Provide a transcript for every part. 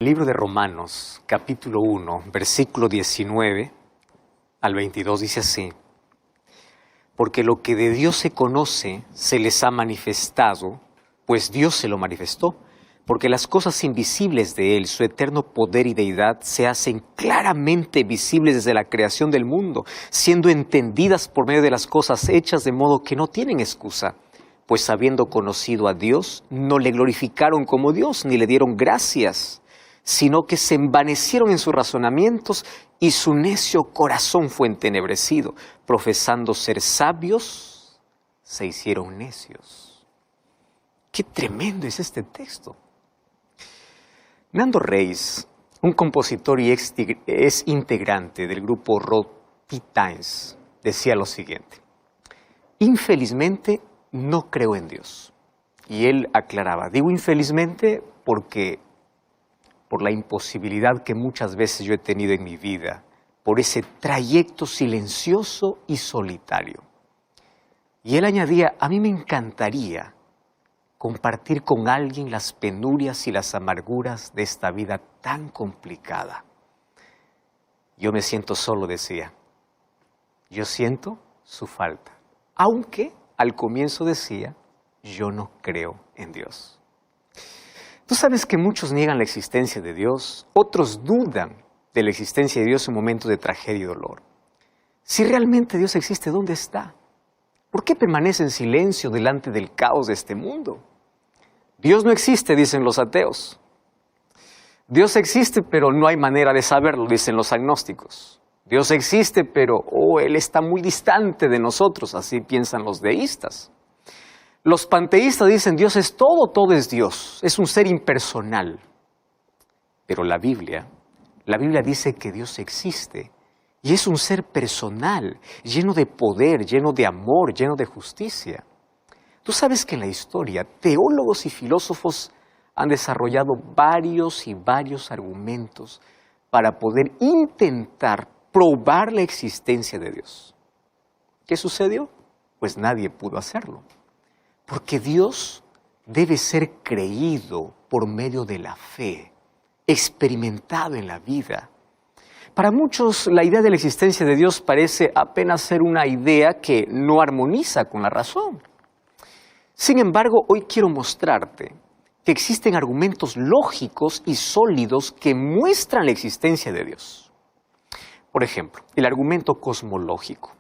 El libro de Romanos, capítulo 1, versículo 19 al 22 dice así: porque lo que de Dios se conoce se les ha manifestado, pues Dios se lo manifestó, porque las cosas invisibles de Él, su eterno poder y deidad, se hacen claramente visibles desde la creación del mundo, siendo entendidas por medio de las cosas hechas, de modo que no tienen excusa. Pues habiendo conocido a Dios, no le glorificaron como Dios, ni le dieron gracias, sino que se envanecieron en sus razonamientos y su necio corazón fue entenebrecido. Profesando ser sabios, se hicieron necios. ¡Qué tremendo es este texto! Nando Reis, un compositor y es integrante del grupo Roti Times, decía lo siguiente: infelizmente no creo en Dios. Y él aclaraba, digo infelizmente porque por la imposibilidad que muchas veces yo he tenido en mi vida, por ese trayecto silencioso y solitario. Y él añadía, a mí me encantaría compartir con alguien las penurias y las amarguras de esta vida tan complicada. Yo me siento solo, decía. Yo siento su falta. Aunque al comienzo decía, yo no creo en Dios. Tú sabes que muchos niegan la existencia de Dios, otros dudan de la existencia de Dios en momentos de tragedia y dolor. Si realmente Dios existe, ¿dónde está? ¿Por qué permanece en silencio delante del caos de este mundo? Dios no existe, dicen los ateos. Dios existe, pero no hay manera de saberlo, dicen los agnósticos. Dios existe, pero Él está muy distante de nosotros, así piensan los deístas. Los panteístas dicen Dios es todo, todo es Dios, es un ser impersonal. Pero la Biblia dice que Dios existe y es un ser personal, lleno de poder, lleno de amor, lleno de justicia. Tú sabes que en la historia teólogos y filósofos han desarrollado varios y varios argumentos para poder intentar probar la existencia de Dios. ¿Qué sucedió? Pues nadie pudo hacerlo. Porque Dios debe ser creído por medio de la fe, experimentado en la vida. Para muchos, la idea de la existencia de Dios parece apenas ser una idea que no armoniza con la razón. Sin embargo, hoy quiero mostrarte que existen argumentos lógicos y sólidos que muestran la existencia de Dios. Por ejemplo, el argumento cosmológico.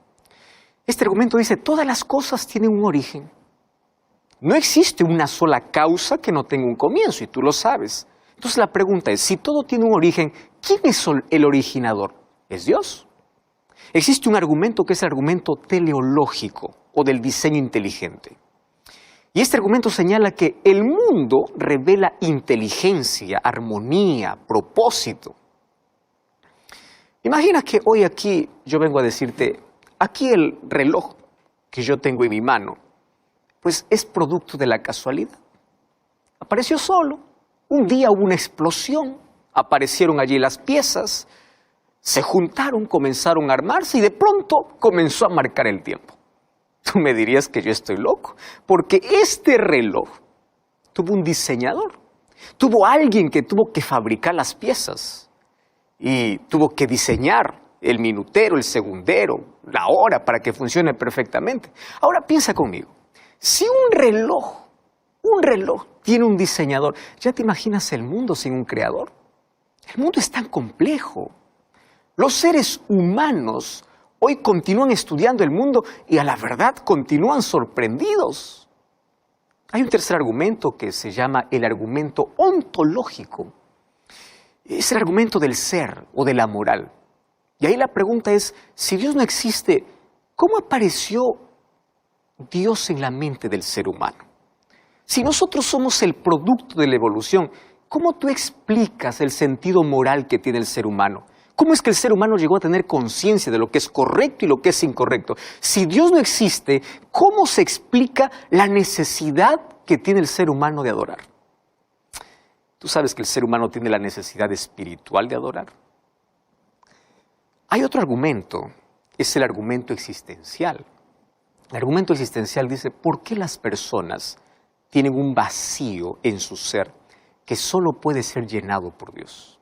Este argumento dice, todas las cosas tienen un origen. No existe una sola causa que no tenga un comienzo, y tú lo sabes. Entonces la pregunta es, si todo tiene un origen, ¿quién es el originador? ¿Es Dios? Existe un argumento que es el argumento teleológico, o del diseño inteligente. Y este argumento señala que el mundo revela inteligencia, armonía, propósito. Imagina que hoy aquí yo vengo a decirte, aquí el reloj que yo tengo en mi mano, pues es producto de la casualidad. Apareció solo. Un día hubo una explosión, aparecieron allí las piezas, se juntaron, comenzaron a armarse y de pronto comenzó a marcar el tiempo. Tú me dirías que yo estoy loco, porque este reloj tuvo un diseñador, tuvo alguien que tuvo que fabricar las piezas y tuvo que diseñar el minutero, el segundero, la hora para que funcione perfectamente. Ahora piensa conmigo. Si un reloj tiene un diseñador, ¿ya te imaginas el mundo sin un creador? El mundo es tan complejo. Los seres humanos hoy continúan estudiando el mundo y a la verdad continúan sorprendidos. Hay un tercer argumento que se llama el argumento ontológico. Es el argumento del ser o de la moral. Y ahí la pregunta es, si Dios no existe, ¿cómo apareció Dios en la mente del ser humano? Si nosotros somos el producto de la evolución, ¿cómo tú explicas el sentido moral que tiene el ser humano? ¿Cómo es que el ser humano llegó a tener conciencia de lo que es correcto y lo que es incorrecto? Si Dios no existe, ¿cómo se explica la necesidad que tiene el ser humano de adorar? ¿Tú sabes que el ser humano tiene la necesidad espiritual de adorar? Hay otro argumento, es el argumento existencial. El argumento existencial dice, ¿por qué las personas tienen un vacío en su ser que solo puede ser llenado por Dios.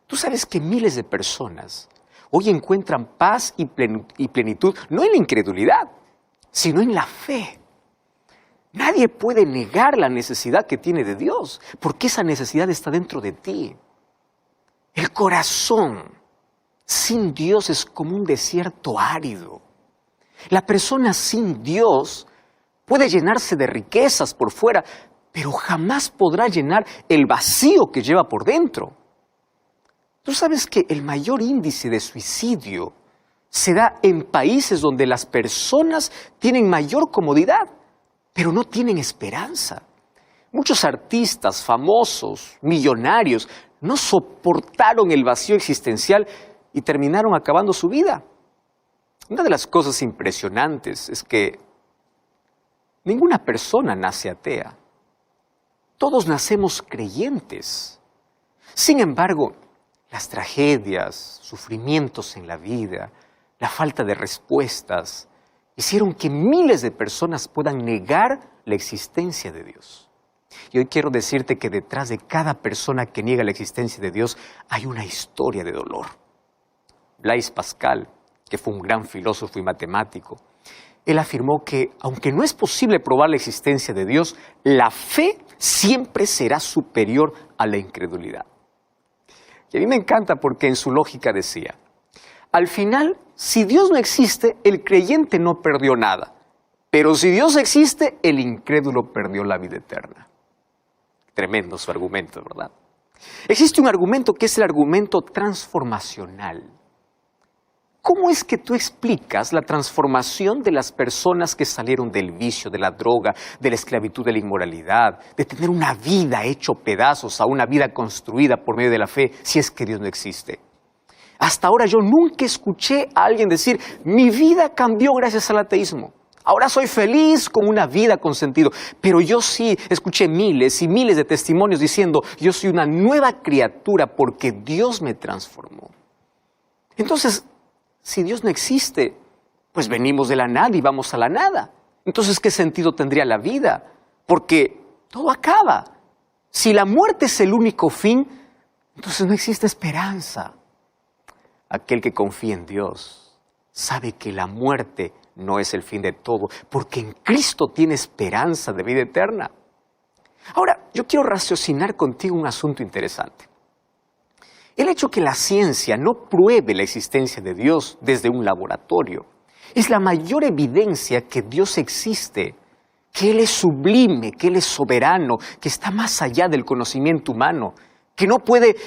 Tú sabes que miles de personas hoy encuentran paz y plenitud no en la incredulidad, sino en la fe. Nadie puede negar la necesidad que tiene de Dios, porque esa necesidad está dentro de ti. El corazón sin Dios es como un desierto árido. La persona sin Dios puede llenarse de riquezas por fuera, pero jamás podrá llenar el vacío que lleva por dentro. Tú sabes que el mayor índice de suicidio se da en países donde las personas tienen mayor comodidad, pero no tienen esperanza. Muchos artistas famosos, millonarios, no soportaron el vacío existencial y terminaron acabando su vida. Una de las cosas impresionantes es que ninguna persona nace atea. Todos nacemos creyentes. Sin embargo, las tragedias, sufrimientos en la vida, la falta de respuestas, hicieron que miles de personas puedan negar la existencia de Dios. Y hoy quiero decirte que detrás de cada persona que niega la existencia de Dios hay una historia de dolor. Blaise Pascal, que fue un gran filósofo y matemático, él afirmó que, aunque no es posible probar la existencia de Dios, la fe siempre será superior a la incredulidad. Y a mí me encanta porque en su lógica decía, al final, si Dios no existe, el creyente no perdió nada. Pero si Dios existe, el incrédulo perdió la vida eterna. Tremendo su argumento, ¿verdad? Existe un argumento que es el argumento transformacional. ¿Cómo es que tú explicas la transformación de las personas que salieron del vicio, de la droga, de la esclavitud, de la inmoralidad, de tener una vida hecho pedazos a una vida construida por medio de la fe, si es que Dios no existe? Hasta ahora yo nunca escuché a alguien decir, mi vida cambió gracias al ateísmo. Ahora soy feliz con una vida con sentido. Pero yo sí escuché miles y miles de testimonios diciendo, yo soy una nueva criatura porque Dios me transformó. Entonces, si Dios no existe, pues venimos de la nada y vamos a la nada. Entonces, ¿qué sentido tendría la vida? Porque todo acaba. Si la muerte es el único fin, entonces no existe esperanza. Aquel que confía en Dios sabe que la muerte no es el fin de todo, porque en Cristo tiene esperanza de vida eterna. Ahora, yo quiero raciocinar contigo un asunto interesante. El hecho que la ciencia no pruebe la existencia de Dios desde un laboratorio es la mayor evidencia que Dios existe, que Él es sublime, que Él es soberano, que está más allá del conocimiento humano, que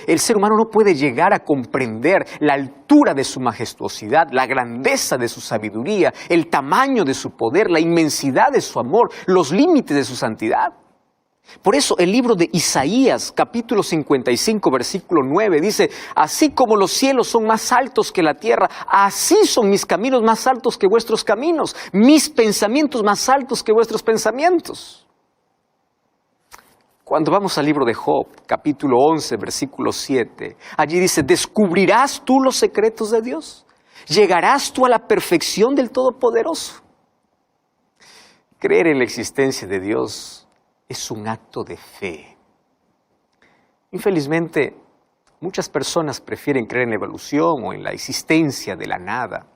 el ser humano no puede llegar a comprender la altura de su majestuosidad, la grandeza de su sabiduría, el tamaño de su poder, la inmensidad de su amor, los límites de su santidad. Por eso el libro de Isaías, capítulo 55, versículo 9, dice, así como los cielos son más altos que la tierra, así son mis caminos más altos que vuestros caminos, mis pensamientos más altos que vuestros pensamientos. Cuando vamos al libro de Job, capítulo 11, versículo 7, allí dice, ¿descubrirás tú los secretos de Dios? ¿Llegarás tú a la perfección del Todopoderoso? Creer en la existencia de Dios es un acto de fe. Infelizmente, muchas personas prefieren creer en la evolución o en la existencia de la nada.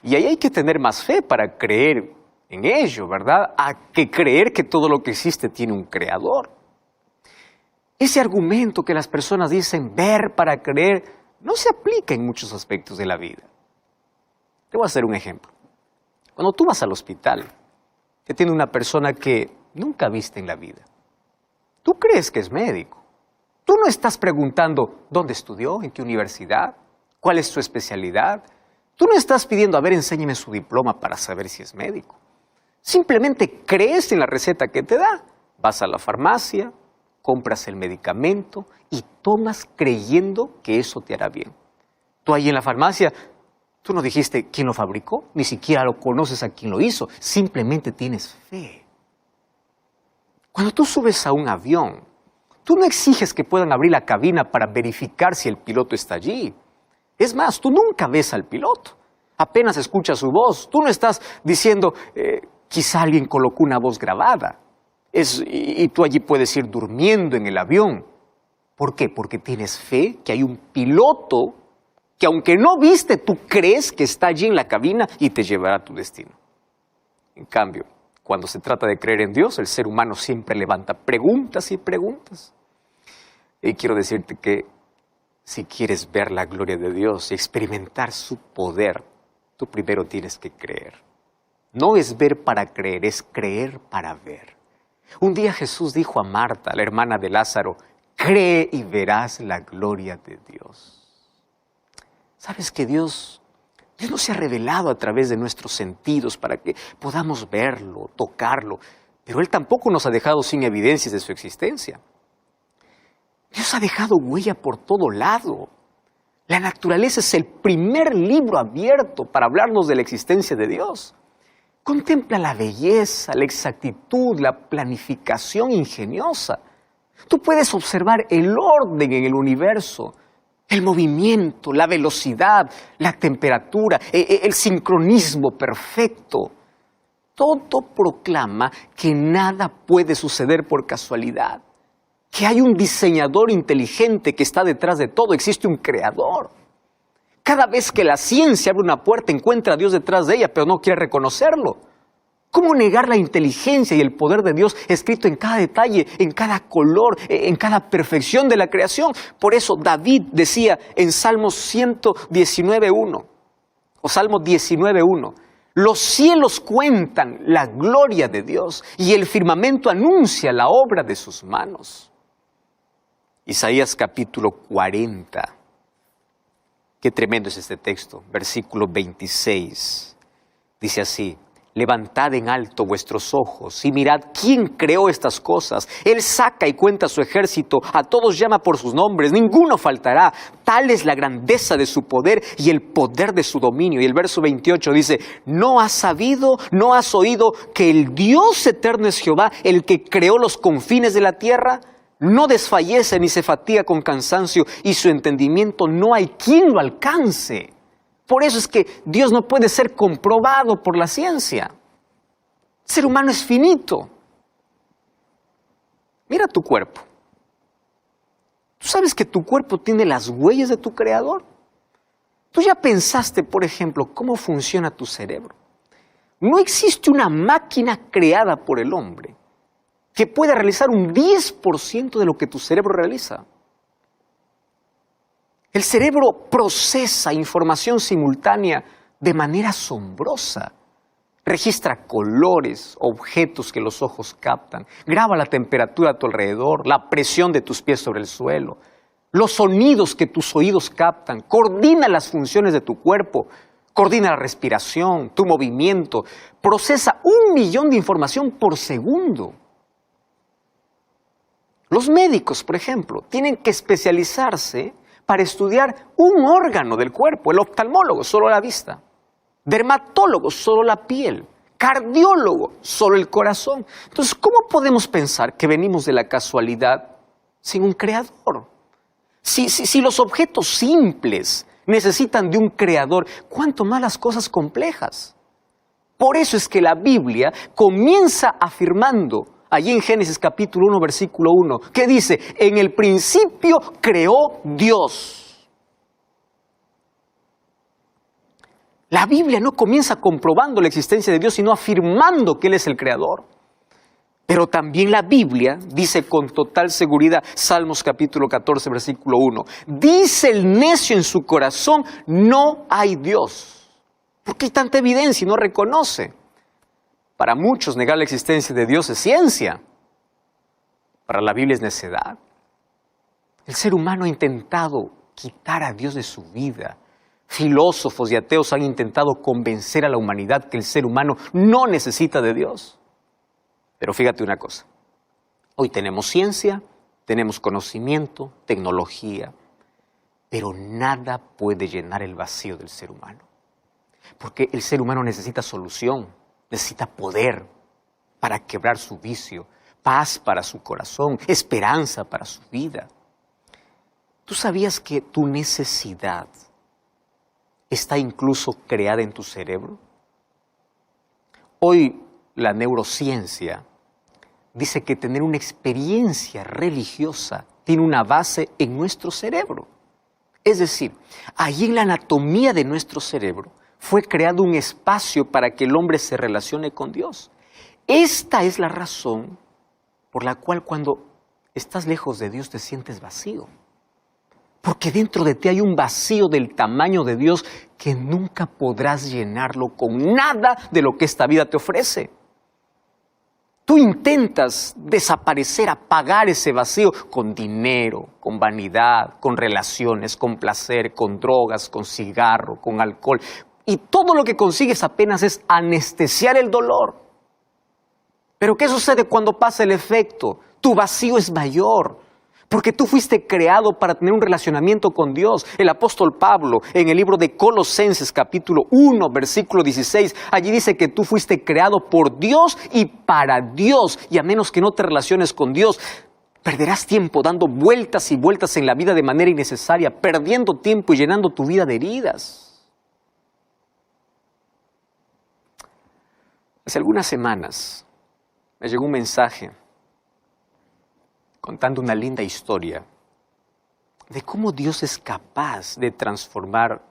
Y ahí hay que tener más fe para creer en ello, ¿verdad? A que creer que todo lo que existe tiene un creador. Ese argumento que las personas dicen ver para creer no se aplica en muchos aspectos de la vida. Te voy a hacer un ejemplo. Cuando tú vas al hospital, te atiende una persona que nunca viste en la vida. Tú crees que es médico. Tú no estás preguntando dónde estudió, en qué universidad, cuál es su especialidad. Tú no estás pidiendo, a ver, enséñeme su diploma para saber si es médico. Simplemente crees en la receta que te da. Vas a la farmacia, compras el medicamento y tomas creyendo que eso te hará bien. Tú ahí en la farmacia, tú no dijiste quién lo fabricó, ni siquiera lo conoces a quién lo hizo, simplemente tienes fe. Cuando tú subes a un avión, tú no exiges que puedan abrir la cabina para verificar si el piloto está allí. Es más, tú nunca ves al piloto, apenas escuchas su voz. Tú no estás diciendo, quizá alguien colocó una voz grabada. y tú allí puedes ir durmiendo en el avión. ¿Por qué? Porque tienes fe que hay un piloto que aunque no viste, tú crees que está allí en la cabina y te llevará a tu destino. En cambio, cuando se trata de creer en Dios, el ser humano siempre levanta preguntas y preguntas. Y quiero decirte que si quieres ver la gloria de Dios y experimentar su poder, tú primero tienes que creer. No es ver para creer, es creer para ver. Un día Jesús dijo a Marta, la hermana de Lázaro, cree y verás la gloria de Dios. ¿Sabes que Dios no se ha revelado a través de nuestros sentidos para que podamos verlo, tocarlo? Pero Él tampoco nos ha dejado sin evidencias de su existencia. Dios ha dejado huella por todo lado. La naturaleza es el primer libro abierto para hablarnos de la existencia de Dios. Contempla la belleza, la exactitud, la planificación ingeniosa. Tú puedes observar el orden en el universo, el movimiento, la velocidad, la temperatura, el sincronismo perfecto. Todo proclama que nada puede suceder por casualidad, que hay un diseñador inteligente que está detrás de todo, existe un creador. Cada vez que la ciencia abre una puerta, encuentra a Dios detrás de ella, pero no quiere reconocerlo. ¿Cómo negar la inteligencia y el poder de Dios escrito en cada detalle, en cada color, en cada perfección de la creación? Por eso David decía en Salmos 119.1 o Salmo 19.1, los cielos cuentan la gloria de Dios y el firmamento anuncia la obra de sus manos. Isaías capítulo 40. Qué tremendo es este texto, versículo 26. Dice así, levantad en alto vuestros ojos y mirad quién creó estas cosas. Él saca y cuenta su ejército, a todos llama por sus nombres, ninguno faltará. Tal es la grandeza de su poder y el poder de su dominio. Y el verso 28 dice, ¿no has sabido, no has oído que el Dios eterno es Jehová, el que creó los confines de la tierra? No desfallece ni se fatiga con cansancio y su entendimiento no hay quien lo alcance. Por eso es que Dios no puede ser comprobado por la ciencia. El ser humano es finito. Mira tu cuerpo. ¿Tú sabes que tu cuerpo tiene las huellas de tu creador? ¿Tú ya pensaste, por ejemplo, cómo funciona tu cerebro? No existe una máquina creada por el hombre que pueda realizar un 10% de lo que tu cerebro realiza. El cerebro procesa información simultánea de manera asombrosa. Registra colores, objetos que los ojos captan, graba la temperatura a tu alrededor, la presión de tus pies sobre el suelo, los sonidos que tus oídos captan, coordina las funciones de tu cuerpo, coordina la respiración, tu movimiento, procesa 1 millón de información por segundo. Los médicos, por ejemplo, tienen que especializarse para estudiar un órgano del cuerpo. El oftalmólogo, solo la vista. Dermatólogo, solo la piel. Cardiólogo, solo el corazón. Entonces, ¿cómo podemos pensar que venimos de la casualidad sin un creador? Si los objetos simples necesitan de un creador, ¿cuánto más las cosas complejas? Por eso es que la Biblia comienza afirmando allí en Génesis capítulo 1, versículo 1, que dice, en el principio creó Dios. La Biblia no comienza comprobando la existencia de Dios, sino afirmando que Él es el creador. Pero también la Biblia dice con total seguridad, Salmos capítulo 14, versículo 1, dice el necio en su corazón, no hay Dios. ¿Por qué hay tanta evidencia y no reconoce? Para muchos negar la existencia de Dios es ciencia. Para la Biblia es necedad. El ser humano ha intentado quitar a Dios de su vida. Filósofos y ateos han intentado convencer a la humanidad que el ser humano no necesita de Dios. Pero fíjate una cosa. Hoy tenemos ciencia, tenemos conocimiento, tecnología, pero nada puede llenar el vacío del ser humano. Porque el ser humano necesita solución. Necesita poder para quebrar su vicio, paz para su corazón, esperanza para su vida. ¿Tú sabías que tu necesidad está incluso creada en tu cerebro? Hoy la neurociencia dice que tener una experiencia religiosa tiene una base en nuestro cerebro. Es decir, allí en la anatomía de nuestro cerebro fue creado un espacio para que el hombre se relacione con Dios. Esta es la razón por la cual cuando estás lejos de Dios te sientes vacío. Porque dentro de ti hay un vacío del tamaño de Dios que nunca podrás llenarlo con nada de lo que esta vida te ofrece. Tú intentas desaparecer, apagar ese vacío con dinero, con vanidad, con relaciones, con placer, con drogas, con cigarro, con alcohol. Y todo lo que consigues apenas es anestesiar el dolor. Pero ¿qué sucede cuando pasa el efecto? Tu vacío es mayor. Porque tú fuiste creado para tener un relacionamiento con Dios. El apóstol Pablo, en el libro de Colosenses, capítulo 1, versículo 16, allí dice que tú fuiste creado por Dios y para Dios. Y a menos que no te relaciones con Dios, perderás tiempo dando vueltas y vueltas en la vida de manera innecesaria, perdiendo tiempo y llenando tu vida de heridas. Hace algunas semanas me llegó un mensaje contando una linda historia de cómo Dios es capaz de transformar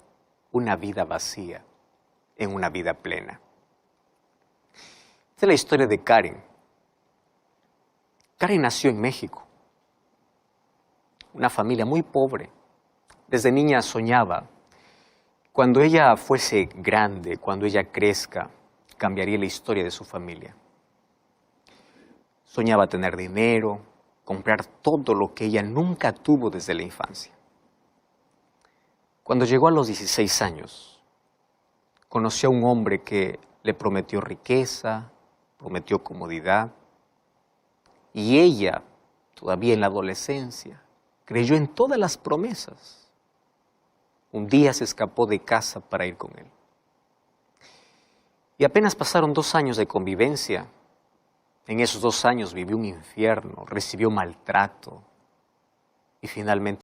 una vida vacía en una vida plena. Esta es la historia de Karen. Karen nació en México, una familia muy pobre. Desde niña soñaba, cuando ella fuese grande, cuando ella crezca, cambiaría la historia de su familia. Soñaba tener dinero, comprar todo lo que ella nunca tuvo desde la infancia. Cuando llegó a los 16 años, conoció a un hombre que le prometió riqueza, prometió comodidad, y ella, todavía en la adolescencia, creyó en todas las promesas. Un día se escapó de casa para ir con él. Y apenas pasaron 2 años de convivencia. En esos 2 años vivió un infierno, recibió maltrato y finalmente